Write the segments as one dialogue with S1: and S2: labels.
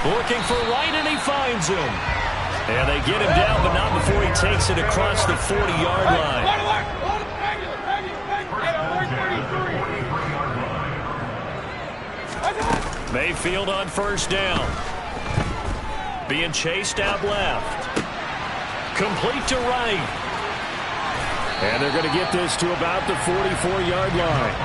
S1: Looking for Wright, and he finds him. And they get him down, but not before he takes it across the 40-yard line. Mayfield on first down. Being chased out left. Complete to Wright. And they're going to get this to about the 44-yard line.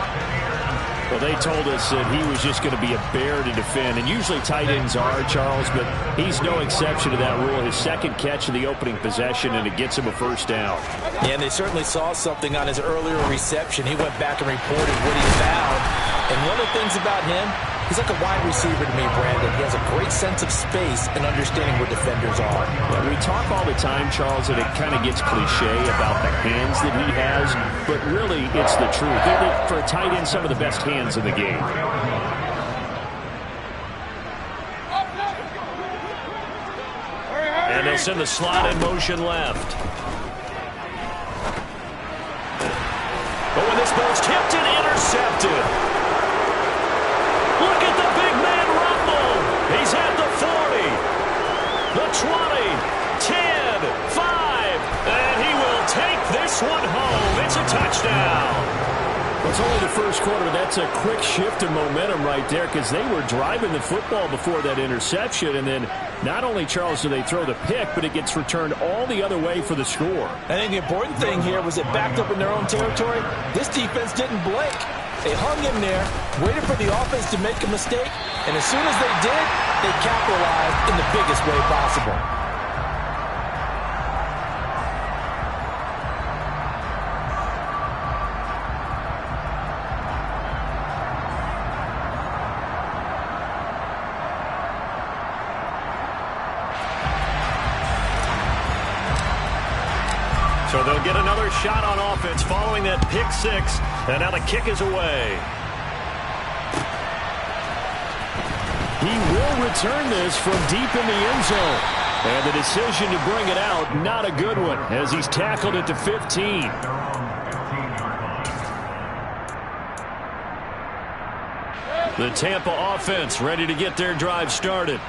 S1: Well, they told us that he was just going to be a bear to defend. And usually tight ends are, Charles, but he's no exception to that rule. His second catch of the opening possession, and it gets him a first down.
S2: Yeah, and they certainly saw something on his earlier reception. He went back and reported what he found. And one of the things about him, he's like a wide receiver to me, Brandon. He has a great sense of space and understanding where defenders are.
S1: Yeah, we talk all the time, Charles, and it kind of gets cliche about the hands that he has, but really it's the truth. For a tight end, some of the best hands in the game. And they'll send the slot in motion left. But when this ball's tipped and intercepted. Look at the big man rumble. He's at the 40, the 20, 10, 5, and he will take this one home. It's a touchdown. Well, it's only the first quarter. That's a quick shift in momentum right there because they were driving the football before that interception. And then not only, Charles, do they throw the pick, but it gets returned all the other way for the score.
S2: I think the important thing here was it backed up in their own territory. This defense didn't blink. They hung in there, waited for the offense to make a mistake, and as soon as they did, they capitalized in the biggest way possible.
S1: So they'll get another shot on offense following that pick six. And now the kick is away. He will return this from deep in the end zone. And the decision to bring it out, not a good one, as he's tackled it to 15. The Tampa offense ready to get their drive started.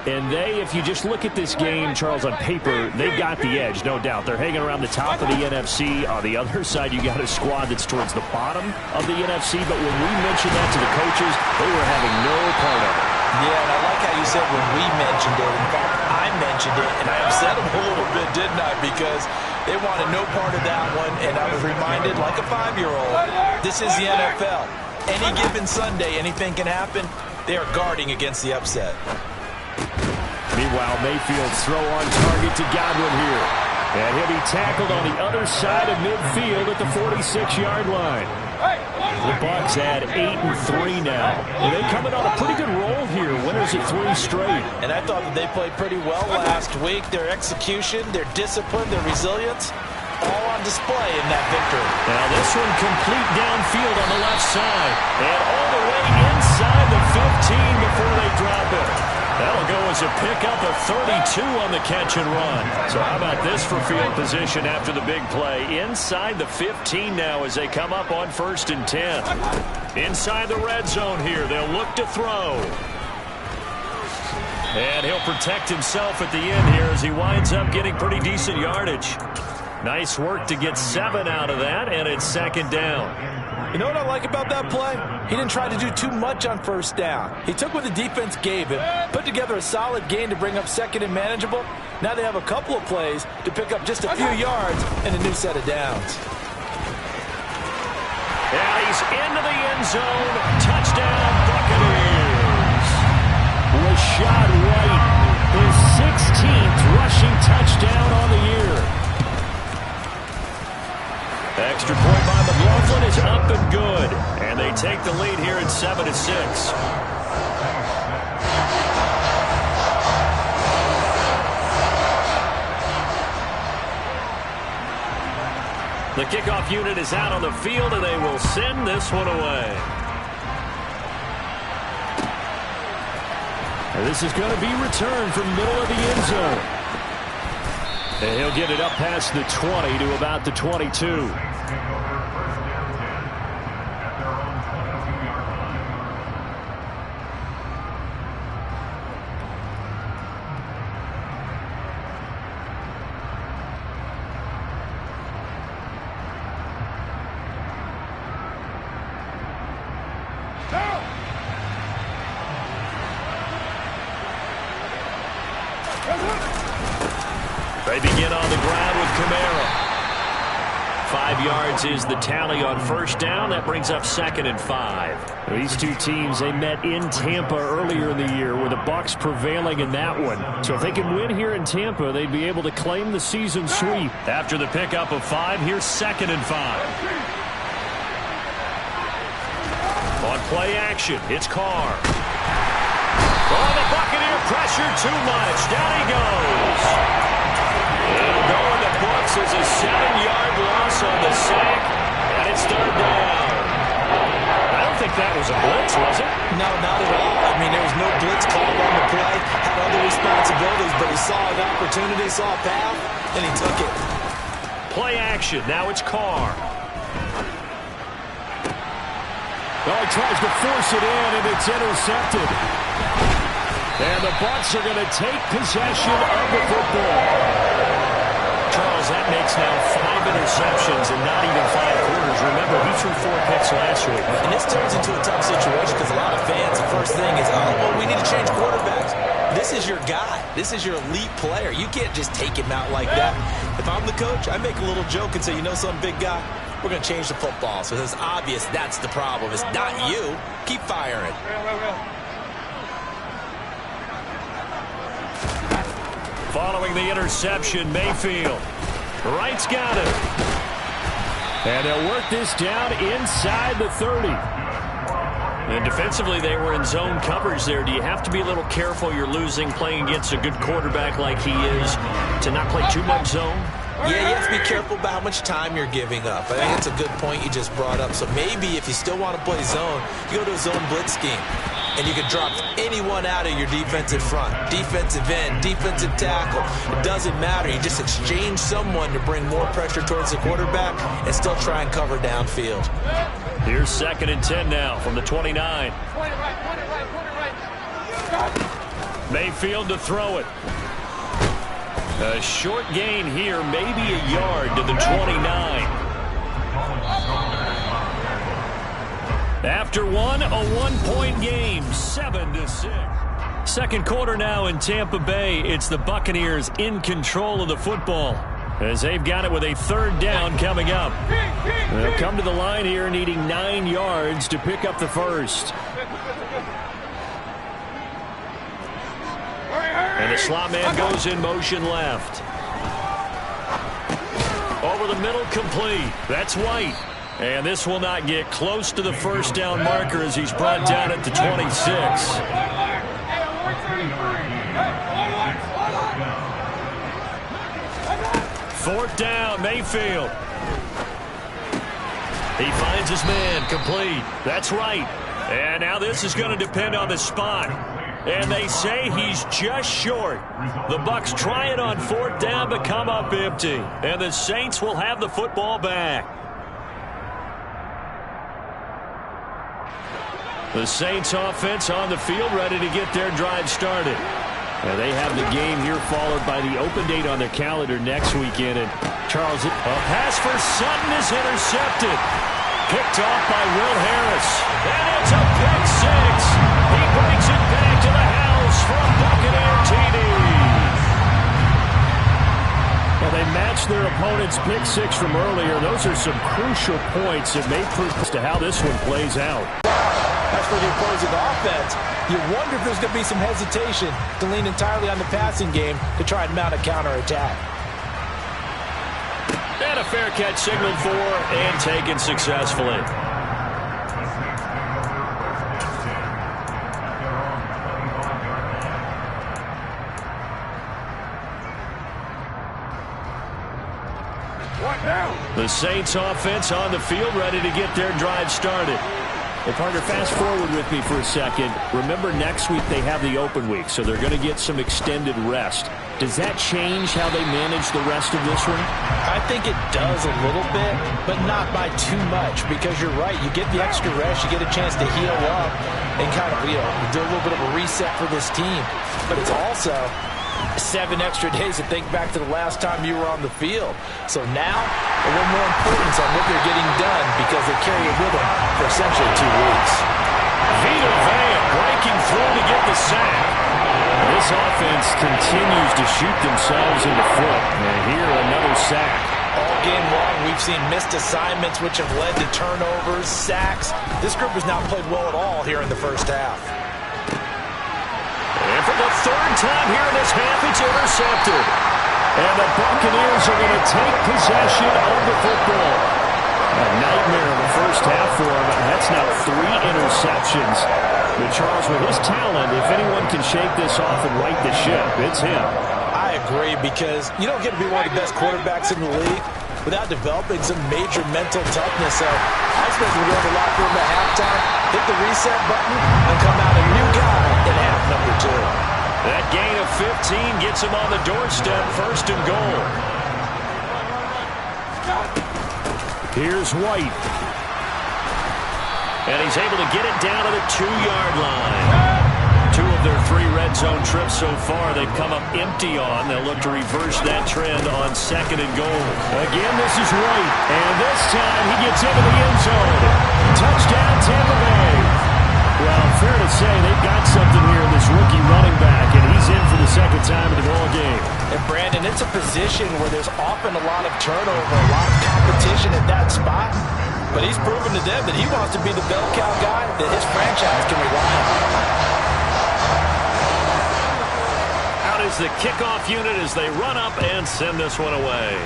S1: And if you just look at this game, Charles, on paper, they've got the edge, no doubt. They're hanging around the top of the NFC. On the other side, you got a squad that's towards the bottom of the NFC. But when we mentioned that to the coaches, they were having no part of it.
S2: Yeah, and I like how you said when we mentioned it. In fact, I mentioned it, and I upset them a little bit, didn't I? Because they wanted no part of that one, and I was reminded, like a 5-year-old, this is the NFL. Any given Sunday, anything can happen. They are guarding against the upset.
S1: Meanwhile, Mayfield's throw on target to Godwin here. And he'll be tackled on the other side of midfield at the 46-yard line. The Bucs add 8-3 now. And they're coming on a pretty good roll here. Winners of 3 straight.
S2: And I thought that they played pretty well last week. Their execution, their discipline, their resilience, all on display in that victory.
S1: Now this one complete downfield on the left side. And all the way inside the 15 before they drop it. That'll go as a pickup of 32 on the catch and run. So how about this for field position after the big play? Inside the 15 now as they come up on 1st and 10. Inside the red zone here. They'll look to throw. And he'll protect himself at the end here as he winds up getting pretty decent yardage. Nice work to get 7 out of that, and it's 2nd down.
S2: You know what I like about that play? He didn't try to do too much on 1st down. He took what the defense gave him, put together a solid gain to bring up 2nd and manageable. Now they have a couple of plays to pick up just a few yards and a new set of downs.
S1: And he's into the end zone. Touchdown, Buccaneers. Rashad White, his 16th rushing touchdown on the year. Extra point by McLaughlin is up and good. And they take the lead here at 7-6. The kickoff unit is out on the field, and they will send this one away. And this is going to be returned from middle of the end zone. And he'll get it up past the 20 to about the 22. They begin on the ground with Kamara. 5 yards is the tally on first down. That brings up 2nd and 5.
S3: These two teams, they met in Tampa earlier in the year with the Bucs prevailing in that one. So if they can win here in Tampa, they'd be able to claim the season sweep.
S1: After the pickup of 5, here's 2nd and 5. On play action, it's Carr. Oh, the Buccaneer pressure too much. Down he goes. It'll go in the books as a 7-yard loss on the sack, and it's 3rd down. I don't think that was a blitz, was it?
S2: No, not at all. I mean, there was no blitz called on the play, had other responsibilities, but he saw an opportunity, saw a path, and he took it.
S1: Play action. Now it's Carr.
S3: Oh, he tries to force it in, and it's intercepted. And the Bucs are going to take possession of the football.
S1: Charles, that makes now 5 interceptions and not even 5 quarters. Remember, he threw 4 picks last week.
S2: And this turns into a tough situation because a lot of fans, the first thing is, oh, well, we need to change quarterbacks. This is your guy. This is your elite player. You can't just take him out like that. If I'm the coach, I make a little joke and say, you know something, big guy? We're going to change the football. So it's obvious that's the problem. It's not you. Keep firing.
S1: Following the interception, Mayfield. Wright's got it.
S3: And they'll work this down inside the 30.
S1: And defensively, they were in zone coverage there. Do you have to be a little careful? You're losing, playing against a good quarterback like he is, to not play too much zone?
S2: Yeah, you have to be careful about how much time you're giving up. I think it's a good point you just brought up. So maybe if you still want to play zone, you go to a zone blitz scheme. And you can drop anyone out of your defensive front. Defensive end, defensive tackle. It doesn't matter. You just exchange someone to bring more pressure towards the quarterback and still try and cover downfield.
S1: Here's 2nd and 10 now from the 29. Mayfield to throw it. A short gain here, maybe a yard to the 29. After one, a 1-point game, 7-6. Second quarter now in Tampa Bay. It's the Buccaneers in control of the football as they've got it with a 3rd down coming up. They'll come to the line here needing 9 yards to pick up the first. And the slot man goes in motion left. Over the middle, complete. That's White. And this will not get close to the 1st down marker as he's brought down at the 26. Fourth down, Mayfield. He finds his man, complete. That's right. And now this is going to depend on the spot. And they say he's just short. The Bucs try it on 4th down but come up empty. And the Saints will have the football back. The Saints offense on the field, ready to get their drive started. And they have the game here followed by the open date on their calendar next weekend. And Charles, a pass for Sutton is intercepted. Picked off by Will Harris. And it's a pick 6. He brings it back to the house for a Buccaneer TD.
S3: Well, they matched their opponent's pick 6 from earlier. Those are some crucial points that may prove as to how this one plays out.
S2: As for the opposing offense, you wonder if there's going to be some hesitation to lean entirely on the passing game to try and mount a counterattack.
S1: And a fair catch signaled for and taken successfully. The Saints offense on the field, ready to get their drive started.
S3: Well, partner, fast forward with me for a second. Remember, next week they have the open week, so they're going to get some extended rest. Does that change how they manage the rest of this one?
S2: I think it does a little bit, but not by too much, because you're right. You get the extra rest, you get a chance to heal up and kind of, do a little bit of a reset for this team. But it's also 7 extra days to think back to the last time you were on the field. So now, a little more importance on what they're getting done because they carry it with them for essentially 2 weeks.
S1: Vita Vea breaking through to get the sack.
S3: This This offense continues to shoot themselves in the foot. And here, another sack.
S2: All game long, we've seen missed assignments, which have led to turnovers, sacks. This group has not played well at all here in the first half.
S1: And for the third time here in this half, it's intercepted. And the Buccaneers are going to take possession of the football. A nightmare in the first half for him. That's now 3 interceptions. But Charles, with his talent, if anyone can shake this off and right the ship, it's him.
S2: I agree, because you don't get to be one of the best quarterbacks in the league without developing some major mental toughness. So I expect him to go to the locker room at halftime, hit the reset button, and come out a new guy in half number 2.
S1: That gain of 15 gets him on the doorstep, 1st and goal.
S3: Here's White.
S1: And he's able to get it down to the 2-yard line. 2 of their 3 red zone trips so far, they've come up empty on. They'll look to reverse that trend on 2nd and goal.
S3: Again, this is White. And this time he gets into the end zone. Touchdown, Tampa Bay. Well, fair to say they've got something here in this rookie running back, and he's in for the 2nd time in the ball game.
S2: And Brandon, it's a position where there's often a lot of turnover, a lot of competition at that spot. But he's proven to them that he wants to be the bell cow guy that his franchise can rely on.
S1: Out is the kickoff unit as they run up and send this one away.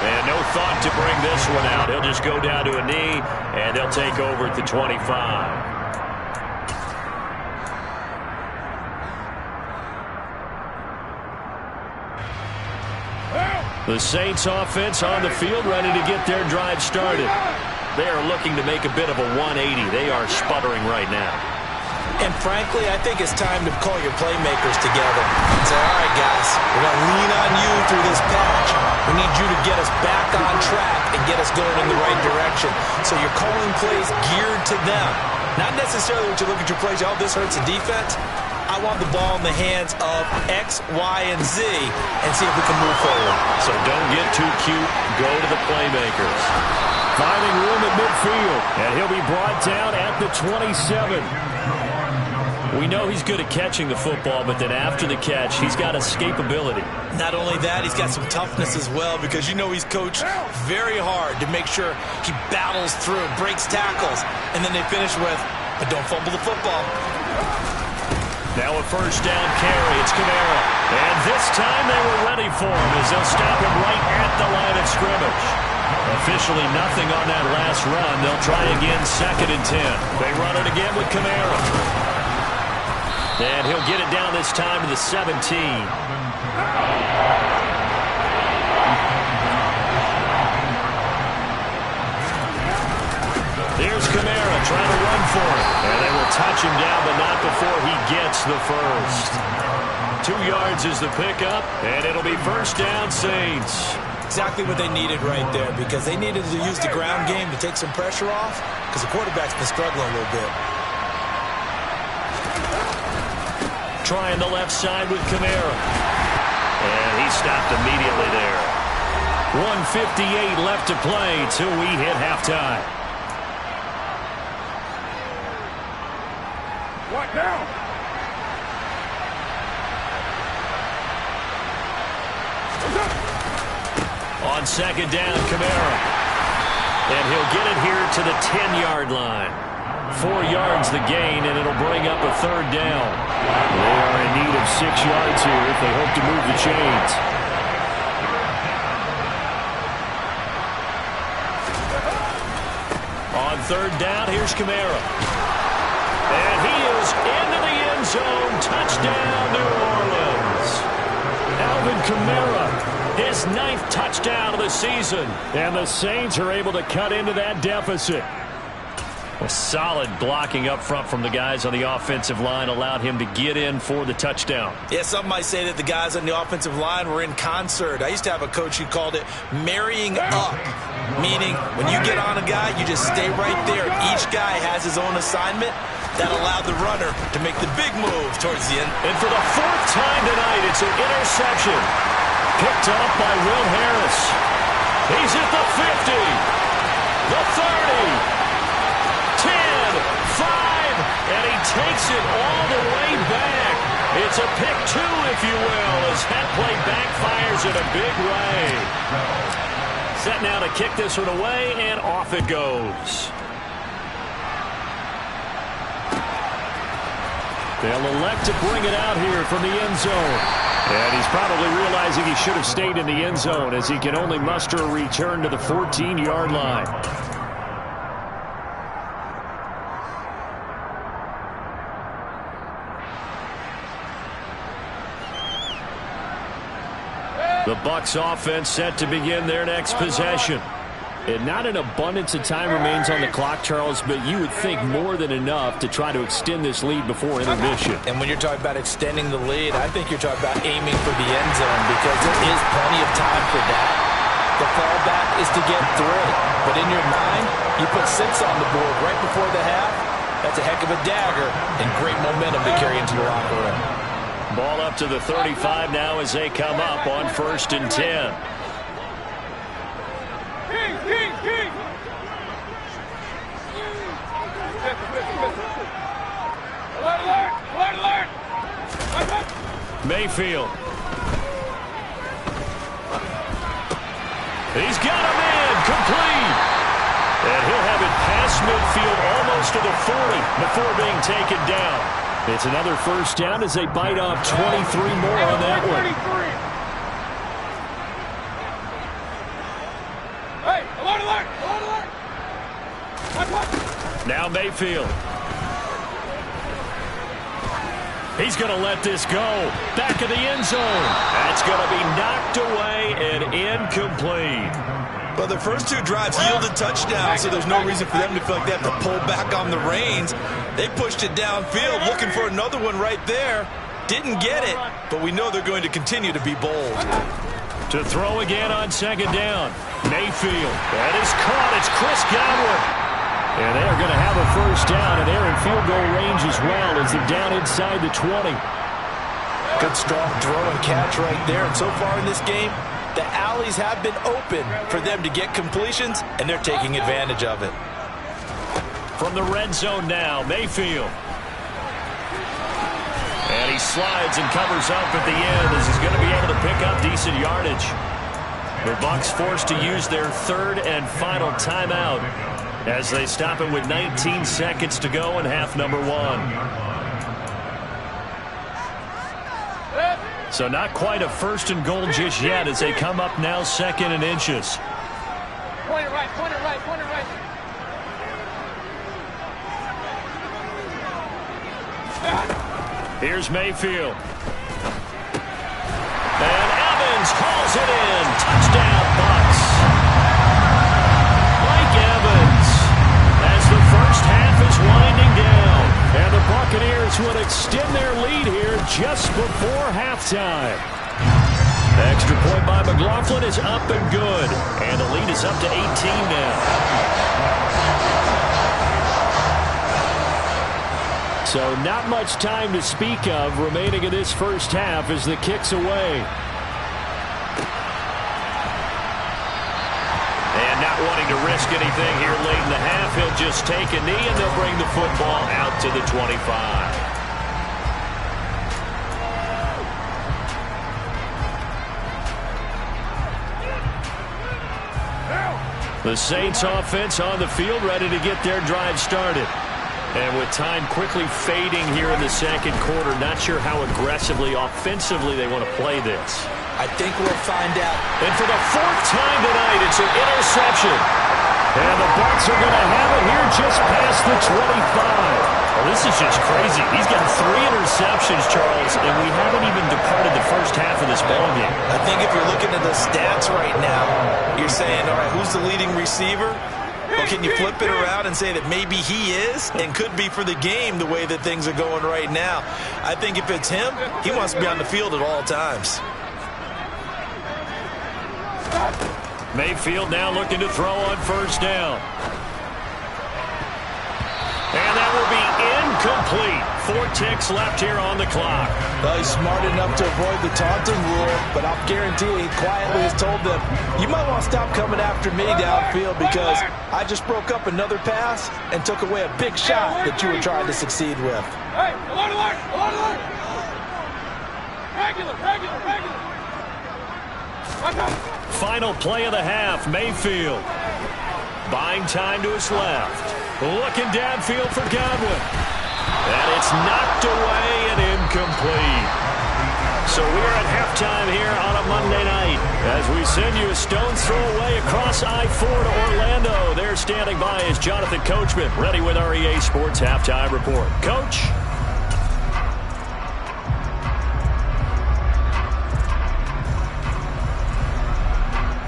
S1: And no thought to bring this one out. He'll just go down to a knee, and they'll take over at the 25. The Saints offense on the field, ready to get their drive started. They are looking to make a bit of a 180. They are sputtering right now.
S2: And frankly, I think it's time to call your playmakers together and say, all right, guys, we're going to lean on you through this patch. We need you to get us back on track and get us going in the right direction. So you're calling plays geared to them. Not necessarily when you look at your plays, oh, this hurts the defense. I want the ball in the hands of X, Y, and Z and see if we can move forward.
S1: So don't get too cute. Go to the playmakers.
S3: Finding room at midfield, and he'll be brought down at the 27. We know he's good at catching the football, but then after the catch, he's got escapability.
S2: Not only that, he's got some toughness as well, because you know he's coached very hard to make sure he battles through, breaks tackles, and then they finish with, but don't fumble the football.
S1: Now a 1st down carry. It's Kamara. And this time they were ready for him as they'll stop him right at the line of scrimmage. Officially nothing on that last run. They'll try again 2nd and 10. They run it again with Kamara. And he'll get it down this time to the 17. There's Kamara trying to run for it. And they will touch him down, but not before he gets the 1st. 2 yards is the pickup, and it'll be 1st down, Saints.
S2: Exactly what they needed right there, because they needed to use the ground game to take some pressure off, because the quarterback's been struggling a little bit.
S1: Trying the left side with Kamara. And he stopped immediately there. 1:58 left to play till we hit halftime.
S4: What now?
S1: On 2nd down, Kamara. And he'll get it here to the 10-yard line. 4 yards the gain, and it'll bring up a 3rd down.
S3: They are in need of 6 yards here if they hope to move the chains.
S1: On 3rd down, here's Kamara. And he is into the end zone. Touchdown, New Orleans.
S3: Alvin Kamara,
S1: his 9th touchdown of the season.
S3: And the Saints are able to cut into that deficit.
S1: Well, solid blocking up front from the guys on the offensive line allowed him to get in for the touchdown.
S2: Yeah, some might say that the guys on the offensive line were in concert. I used to have a coach who called it marrying up, meaning when you get on a guy, you just stay right there. Each guy has his own assignment. That allowed the runner to make the big move towards the end.
S1: And for the 4th time tonight, it's an interception. Picked up by Will Harris. He's at the 50, the 30, 10, 5, takes it all the way back. It's a pick 2, if you will, as that play backfires in a big way. Set now to kick this one away, and off it goes. They'll elect to bring it out here from the end zone. And he's probably realizing he should have stayed in the end zone as he can only muster a return to the 14-yard line. The Bucs offense set to begin their next possession. And not an abundance of time remains on the clock, Charles, but you would think more than enough to try to extend this lead before intermission.
S2: And when you're talking about extending the lead, I think you're talking about aiming for the end zone because there is plenty of time for that. The fallback is to get 3. But in your mind, you put 6 on the board right before the half. That's a heck of a dagger and great momentum to carry into your locker room.
S1: Ball up to the 35 now as they come up on 1st and 10. Mayfield. He's got a man complete. And he'll have it past midfield almost to the 40 before being taken down. It's another first down as they bite off 23 more on that one. Now Mayfield. He's going to let this go. Back of the end zone. That's going to be knocked away and incomplete.
S2: Well, the first 2 drives yielded touchdowns, so there's no reason for them to feel like they have to pull back on the reins. They pushed it downfield, looking for another one right there. Didn't get it, but we know they're going to continue to be bold.
S1: To throw again on 2nd down. Mayfield. That is caught. It's Chris Godwin. And they are going to have a first down, and they're in field goal range as well as they're down inside the 20.
S2: Good strong throw and catch right there. And so far in this game, the alleys have been open for them to get completions, and they're taking advantage of it.
S1: From the red zone now, Mayfield. And he slides and covers up at the end as he's going to be able to pick up decent yardage. The Bucs forced to use their 3rd and final timeout as they stop it with 19 seconds to go in half number 1. So not quite a 1st and goal just yet as they come up now 2nd and inches.
S4: Point it right, point it right, point it right.
S1: Here's Mayfield. And Evans hauls it in. Touchdown, Bucs. Mike Evans as the first half is winding down. And the Buccaneers will extend their lead here just before halftime. Extra point by McLaughlin is up and good. And the lead is up to 18 now. So not much time to speak of remaining in this first half as the kick's away. And not wanting to risk anything here late in the half, he'll just take a knee and they'll bring the football out to the 25. The Saints offense on the field ready to get their drive started. And with time quickly fading here in the second quarter, not sure how aggressively, offensively they want to play this.
S2: I think we'll find out.
S1: And for the 4th time tonight, it's an interception. And the Bucs are going to have it here just past the 25. Well, this is just crazy. He's got 3 interceptions, Charles, and we haven't even departed the first half of this ballgame.
S2: I think if you're looking at the stats right now, you're saying, all right, who's the leading receiver? Well, can you flip it around and say that maybe he is and could be for the game the way that things are going right now? I think if it's him, he wants to be on the field at all times.
S1: Mayfield now looking to throw on first down. And that will be complete. 4 ticks left here on the clock.
S2: Well, he's smart enough to avoid the taunting rule, but I'll guarantee he quietly has told them, you might want to stop coming after me downfield because I just broke up another pass and took away a big shot that you were trying to succeed with.
S4: Hey, alert, alert, alert, alert. Regular.
S1: Final play of the half, Mayfield. Buying time to his left. Looking downfield for Godwin. And it's knocked away and incomplete. So we're at halftime here on a Monday night as we send you a stone's throw away across I-4 to Orlando. There standing by is Jonathan Coachman, ready with our EA Sports Halftime Report. Coach?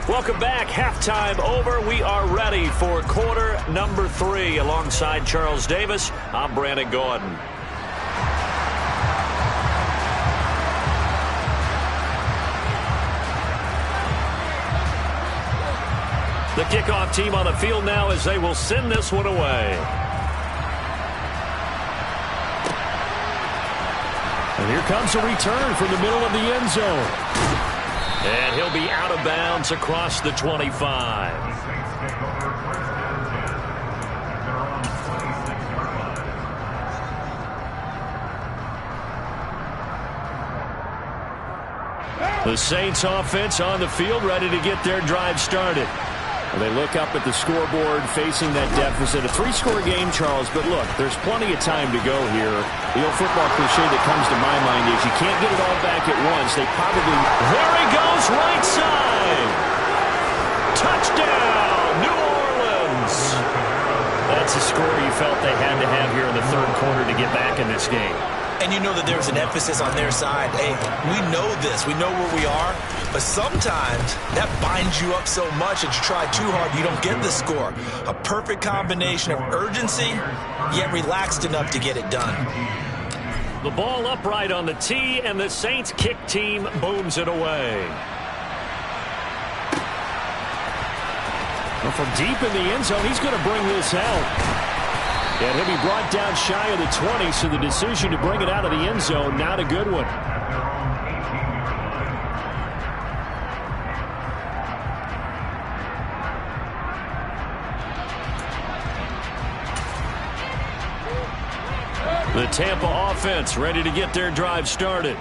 S1: Welcome back. Halftime over. We are ready for quarter number 3. Alongside Charles Davis, I'm Brandon Gordon. The kickoff team on the field now as they will send this one away.
S3: And here comes a return from the middle of the end zone.
S1: And he'll be out of bounds across the 25. The Saints offense on the field, ready to get their drive started.
S3: Well, they look up at the scoreboard facing that deficit. A 3-score game, Charles, but look, there's plenty of time to go here. The old football cliche that comes to my mind is you can't get it all back at once. They probably...
S1: There he goes, right side! Touchdown, New Orleans! That's a score you felt they had to have here in the third quarter to get back in this game.
S2: And you know that there's an emphasis on their side. Hey, we know this. We know where we are. But sometimes that binds you up so much that you try too hard, you don't get the score. A perfect combination of urgency, yet relaxed enough to get it done.
S1: The ball upright on the tee, and the Saints kick team booms it away.
S3: Well, from deep in the end zone, he's going to bring this out. And he'll be brought down shy of the 20, so the decision to bring it out of the end zone, not a good one.
S1: The Tampa offense ready to get their drive started.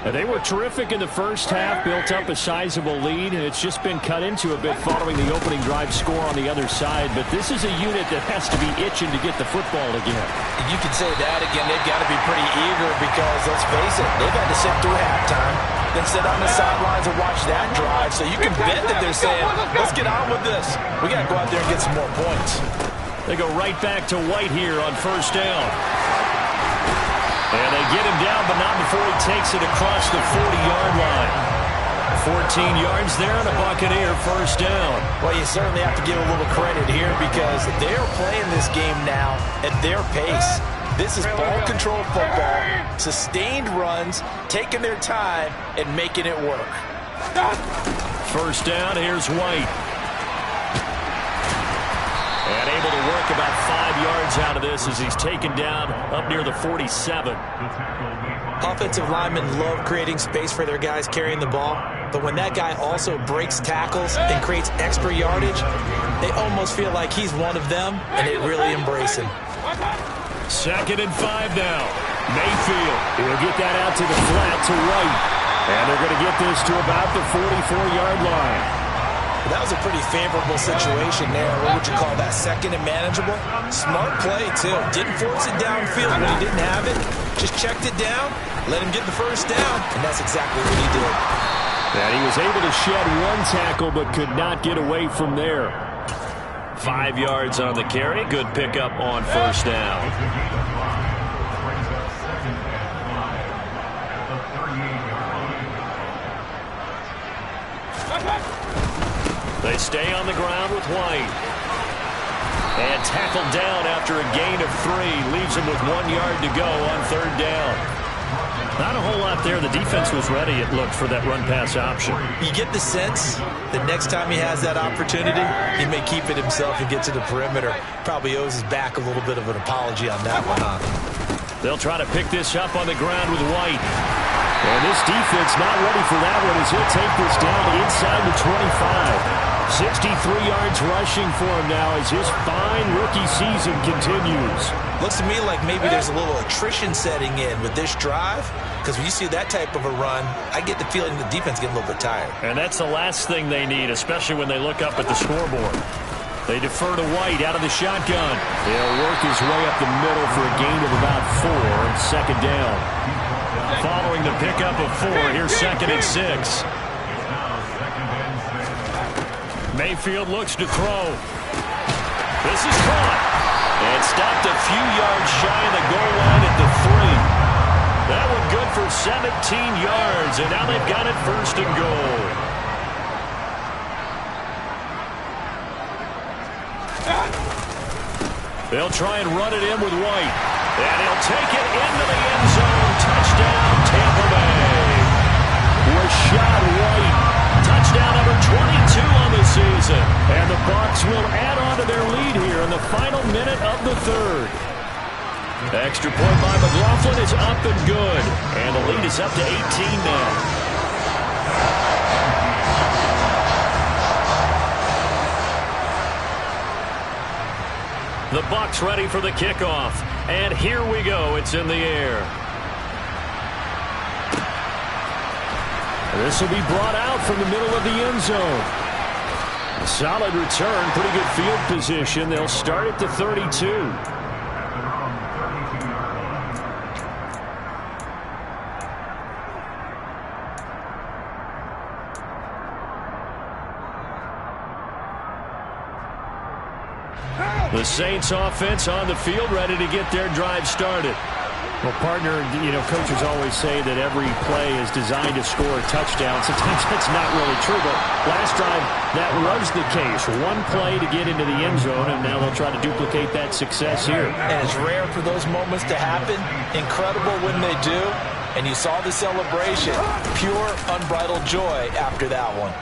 S3: And they were terrific in the first half, built up a sizable lead, and it's just been cut into a bit following the opening drive score on the other side. But this is a unit that has to be itching to get the football again.
S2: You can say that again. They've got to be pretty eager because, let's face it, they've had to sit through halftime, then sit on the sidelines and watch that drive. So you can bet that they're saying, let's get on with this. We got to go out there and get some more points.
S1: They go right back to White here on first down. And they get him down, but not before he takes it across the 40-yard line. 14 yards there and a Buccaneer first down.
S2: Well, you certainly have to give a little credit here because they're playing this game now at their pace. This is ball-controlled football, sustained runs, taking their time, and making it work.
S1: First down, here's White. And able to work about 5 yards out of this as he's taken down up near the 47.
S2: Offensive linemen love creating space for their guys carrying the ball, but when that guy also breaks tackles and creates extra yardage, they almost feel like he's one of them, and they really embrace him.
S1: 2nd and 5 now. Mayfield.
S3: He'll get that out to the flat to White. And they're going to get this to about the 44-yard line.
S2: That was a pretty favorable situation there. What would you call that? 2nd and manageable? Smart play, too. Didn't force it downfield when he didn't have it. Just checked it down, let him get the first down, and that's exactly what he did.
S3: And he was able to shed one tackle but could not get away from there.
S1: 5 yards on the carry. Good pickup on first down. They stay on the ground with White. And tackled down after a gain of 3. Leaves him with 1 yard to go on 3rd down. Not a whole lot there. The defense was ready, it looked, for that run-pass option.
S2: You get the sense that next time he has that opportunity, he may keep it himself and get to the perimeter. Probably owes his back a little bit of an apology on that one, huh?
S1: They'll try to pick this up on the ground with White.
S3: And this defense not ready for that one as he'll take this down to inside the 25. 63 yards rushing for him now as his fine rookie season continues.
S2: Looks to me like maybe there's a little attrition setting in with this drive, because when you see that type of a run, I get the feeling the defense getting a little bit tired.
S1: And that's the last thing they need, especially when they look up at the scoreboard. They defer to White out of the shotgun.
S3: He'll work his way up the middle for a gain of about 4 and second down.
S1: Following the pickup of 4, here's 2nd and 6. Mayfield looks to throw. This is caught. And stopped a few yards shy of the goal line at the 3. That one good for 17 yards, and now they've got it 1st and goal. They'll try and run it in with White. And he'll take it into the end zone. Touchdown, Tampa Bay.
S3: Rachaad White.
S1: Touchdown number 22 on the season.
S3: And the Bucs will add on to their lead here in the final minute of the 3rd.
S1: Extra point by McLaughlin is up and good. And the lead is up to 18 now. The Bucs ready for the kickoff. And here we go. It's in the air.
S3: This will be brought out from the middle of the end zone. A solid return, pretty good field position. They'll start at the 32.
S1: The Saints offense on the field, ready to get their drive started.
S3: Well, partner, coaches always say that every play is designed to score a touchdown. Sometimes that's not really true, but last drive, that was the case. One play to get into the end zone, and now they'll try to duplicate that success here.
S2: And it's rare for those moments to happen. Incredible when they do. And you saw the celebration. Pure, unbridled joy after that one.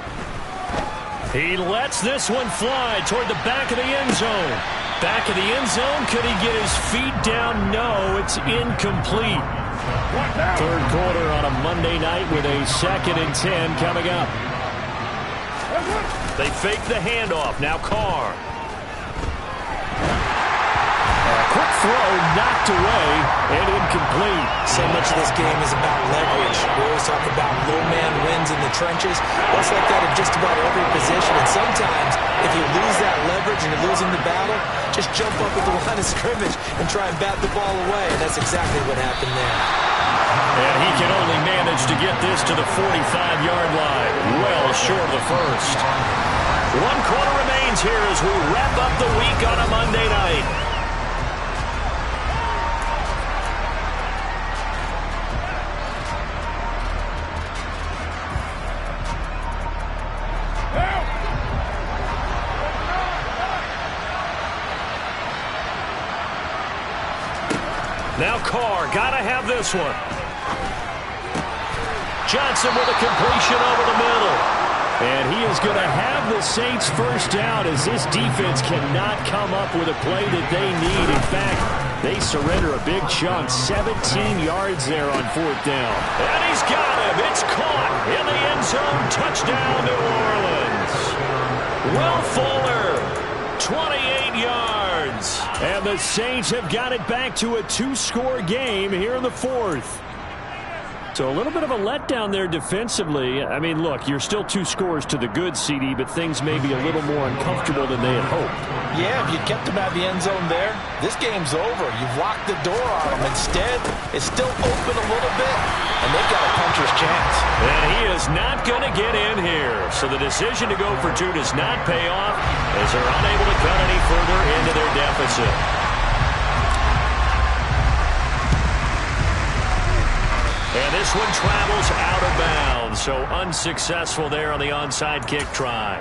S1: He lets this one fly toward the back of the end zone. Back of the end zone. Could he get his feet down? No, it's incomplete.
S3: 3rd quarter on a Monday night with a 2nd and 10 coming up.
S1: They fake the handoff. Now Carr.
S3: Quick throw, knocked away, and incomplete.
S2: So much of this game is about leverage. We always talk about low man wins in the trenches. Well, it's like that in just about every position. And sometimes, if you lose that leverage and you're losing the battle, just jump up at the line of scrimmage and try and bat the ball away. And that's exactly what happened there.
S1: And he can only manage to get this to the 45-yard line. Well short of the 1st. 1 quarter remains here as we wrap up the week on a Monday night. Now Carr, gotta have this one. Johnson with a completion over the middle.
S3: And he is going to have the Saints first down as this defense cannot come up with a play that they need. In fact, they surrender a big chunk, 17 yards there on 4th down.
S1: And he's got him. It's caught in the end zone. Touchdown, New Orleans. Will Fuller, 28 yards.
S3: And the Saints have got it back to a 2-score game here in the 4th. So a little bit of a letdown there defensively. I mean, look, you're still 2 scores to the good, CD, but things may be a little more uncomfortable than they had hoped.
S2: Yeah, if you kept them out of the end zone there, this game's over. You've locked the door on them. Instead, it's still open a little bit, and they've got a puncher's chance.
S1: And he is not going to get in here. So the decision to go for 2 does not pay off as they're unable to cut any further into their deficit. And this one travels out of bounds, so unsuccessful there on the onside kick try.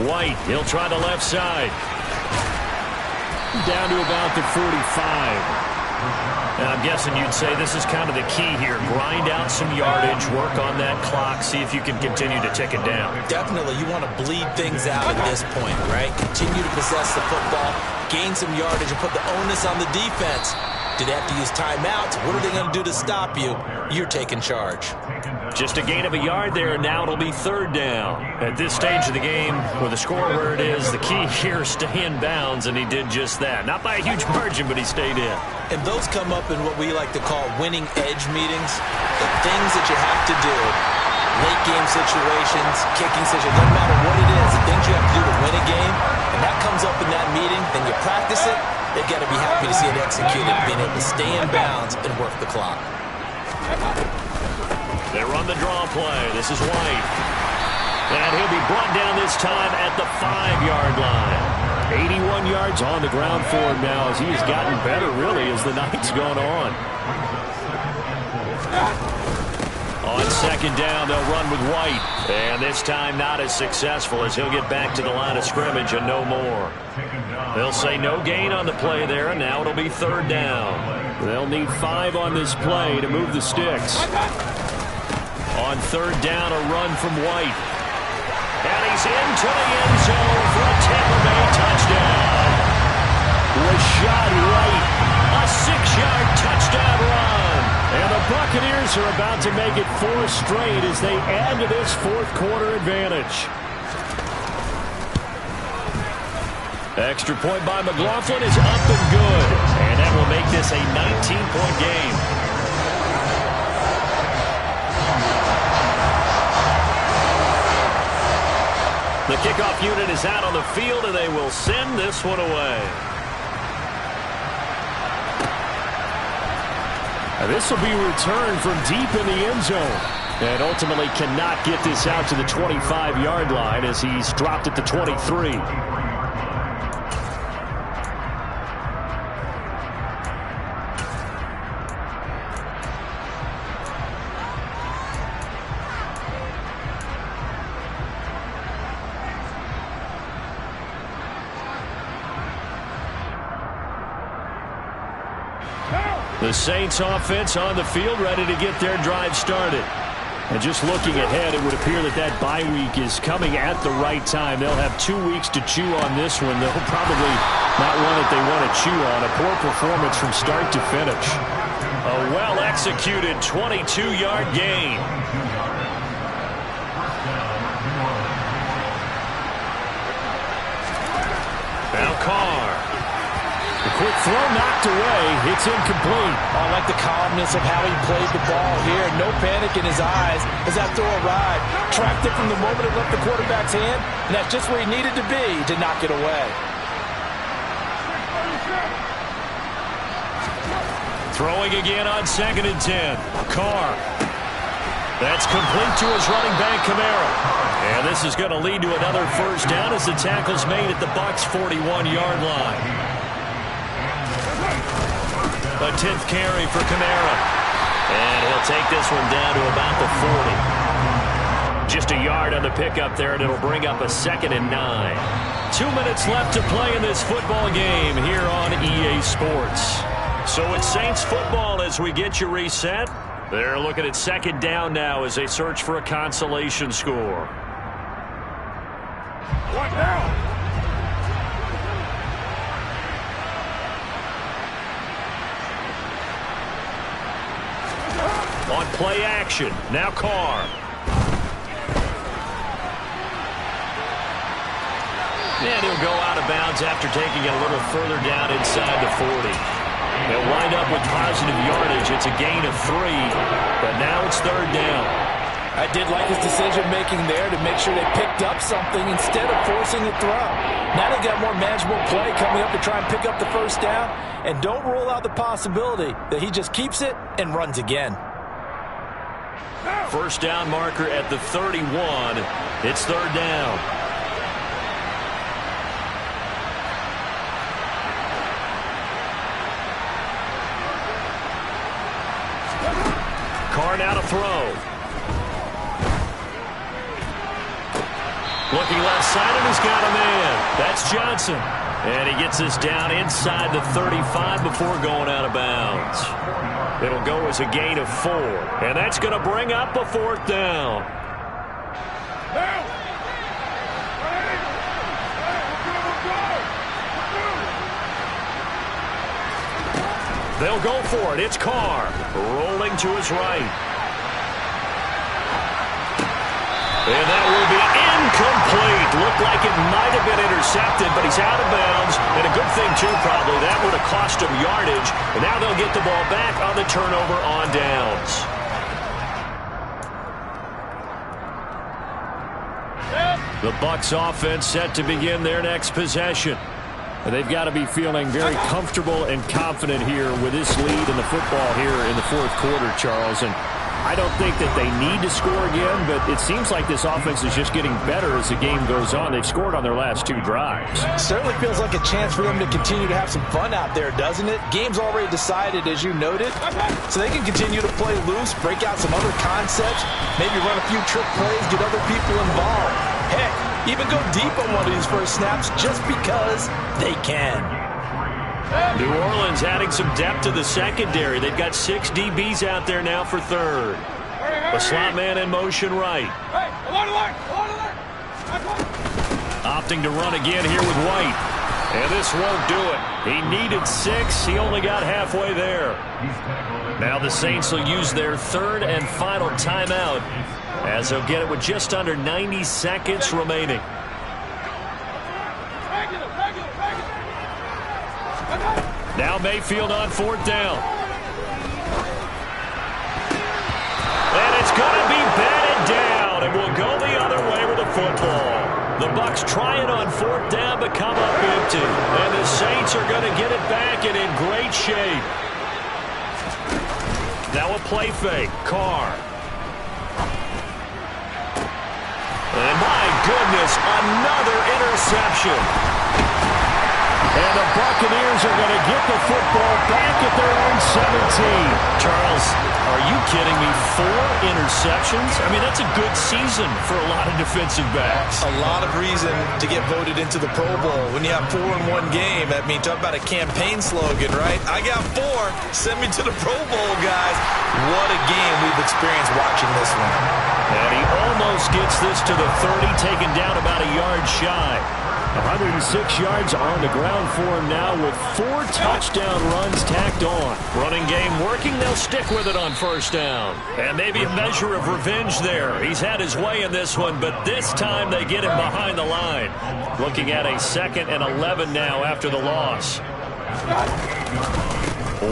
S1: White, he'll try the left side.
S3: Down to about the 45.
S1: And I'm guessing you'd say this is kind of the key here. Grind out some yardage, work on that clock, see if you can continue to tick it down.
S2: Definitely. You want to bleed things out at this point, right? Continue to possess the football, gain some yardage, and put the onus on the defense. Do they have to use timeouts? What are they going to do to stop you? You're taking charge.
S1: Just a gain of a yard there, and now it'll be third down. At this stage of the game, with the score where it is, the key here is stay in bounds, and he did just that. Not by a huge margin, but he stayed in.
S2: And those come up in what we like to call winning edge meetings. The things that you have to do, late game situations, kicking situations, doesn't matter what it is, the things you have to do to win a game, and that comes up in that meeting, then you practice it, they've got to be happy to see it executed, being able to stay in bounds and work the clock.
S1: They run the draw play. This is White. And he'll be brought down this time at the 5-yard line. 81 yards on the ground for him now as he's gotten better, really, as the night's gone on. On second down, they'll run with White. And this time not as successful as he'll get back to the line of scrimmage and no more. They'll say no gain on the play there, and now it'll be third down. They'll need 5 on this play to move the sticks. On third down, a run from White. And he's into the end zone for a Tampa Bay touchdown. Rashad White, a 6-yard touchdown run. And the Buccaneers are about to make it 4 straight as they add to this fourth-quarter advantage. Extra point by McLaughlin is up and good. And that will make this a 19-point game. The kickoff unit is out on the field, and they will send this one away. This will be returned from deep in the end zone. And ultimately cannot get this out to the 25-yard line as he's dropped at the 23. The Saints offense on the field, ready to get their drive started. And just looking ahead, it would appear that that bye week is coming at the right time. They'll have 2 weeks to chew on this one. They'll probably not one that they want to chew on. A poor performance from start to finish. A well-executed 22-yard gain. Now Carr. The quick throw knocked away. It's incomplete.
S2: I like the calmness of how he played the ball here. No panic in his eyes as that throw arrived. Tracked it from the moment it left the quarterback's hand, and that's just where he needed to be to knock it away.
S1: Throwing again on 2nd and 10. Carr. That's complete to his running back, Kamara. And this is going to lead to another first down as the tackle's made at the Bucs' 41-yard line. A 10th carry for Kamara. And he'll take this one down to about the 40. Just a yard on the pickup there, and it'll bring up a 2nd and 9. 2 minutes left to play in this football game here on EA Sports. So it's Saints football as we get you reset. They're looking at second down now as they search for a consolation score.
S4: What now?
S1: On play action, now Carr. And he'll go out of bounds after taking it a little further down inside the 40. They'll wind up with positive yardage. It's a gain of 3, but now it's third down.
S2: I did like his decision-making there to make sure they picked up something instead of forcing a throw. Now they've got more manageable play coming up to try and pick up the first down, and don't rule out the possibility that he just keeps it and runs again.
S1: First down marker at the 31. It's third down. Carr now to throw. Looking left side, and he's got a man. That's Johnson. And he gets this down inside the 35 before going out of bounds. It'll go as a gain of 4. And that's going to bring up a 4th down. They'll go for it. It's Carr rolling to his right. And that will be incomplete. Looked like it might have been intercepted, but he's out of bounds. And a good thing, too, probably. That would have cost him yardage. And now they'll get the ball back on the turnover on downs. The Bucs offense set to begin their next possession. And they've got to be feeling very comfortable and confident here with this lead in the football here in the 4th quarter, Charles. And I don't think that they need to score again, but it seems like this offense is just getting better as the game goes on. They've scored on their last 2 drives.
S2: Certainly feels like a chance for them to continue to have some fun out there, doesn't it? Game's already decided, as you noted, so they can continue to play loose, break out some other concepts, maybe run a few trick plays, get other people involved. Heck, even go deep on one of these first snaps just because they can.
S1: New Orleans adding some depth to the secondary. They've got 6 DBs out there now for 3rd. The slot man in motion right. Opting to run again here with White. And this won't do it. He needed 6. He only got halfway there. Now the Saints will use their 3rd and final timeout as they'll get it with just under 90 seconds remaining. Now Mayfield on 4th down. And it's going to be batted down. And we'll go the other way with the football. The Bucs try it on 4th down, but come up empty. And the Saints are going to get it back and in great shape. Now a play fake. Carr. And my goodness, another interception. And the Buccaneers are going to get the football back at their own 17. Charles, are you kidding me? 4 interceptions? I mean, that's a good season for a lot of defensive backs.
S2: A lot of reason to get voted into the Pro Bowl. When you have 4 in one game, I mean, talk about a campaign slogan, right? I got 4. Send me to the Pro Bowl, guys. What a game we've experienced watching this one.
S1: And he almost gets this to the 30, taken down about a yard shy. 106 yards on the ground for him now with 4 touchdown runs tacked on. Running game working. They'll stick with it on 1st down. And maybe a measure of revenge there. He's had his way in this one, but this time they get him behind the line. Looking at a 2nd and 11 now after the loss.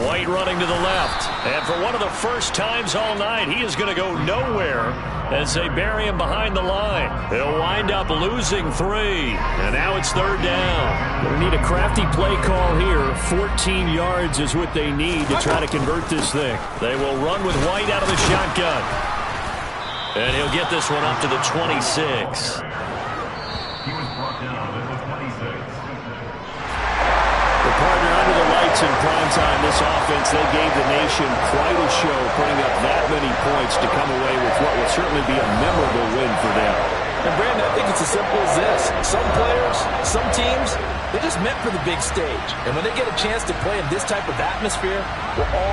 S1: White running to the left. And for one of the first times all night, he is going to go nowhere as they bury him behind the line. He'll wind up losing 3. And now it's 3rd down. They need a crafty play call here. 14 yards is what they need to try to convert this thing. They will run with White out of the shotgun. And he'll get this one up to the 26. Partner under the lights in prime time, this offense, they gave the nation quite a show, putting up that many points to come away with what will certainly be a memorable win for them.
S2: And Brandon, I think it's as simple as this. Some players, some teams, they're just meant for the big stage. And when they get a chance to play in this type of atmosphere, we're all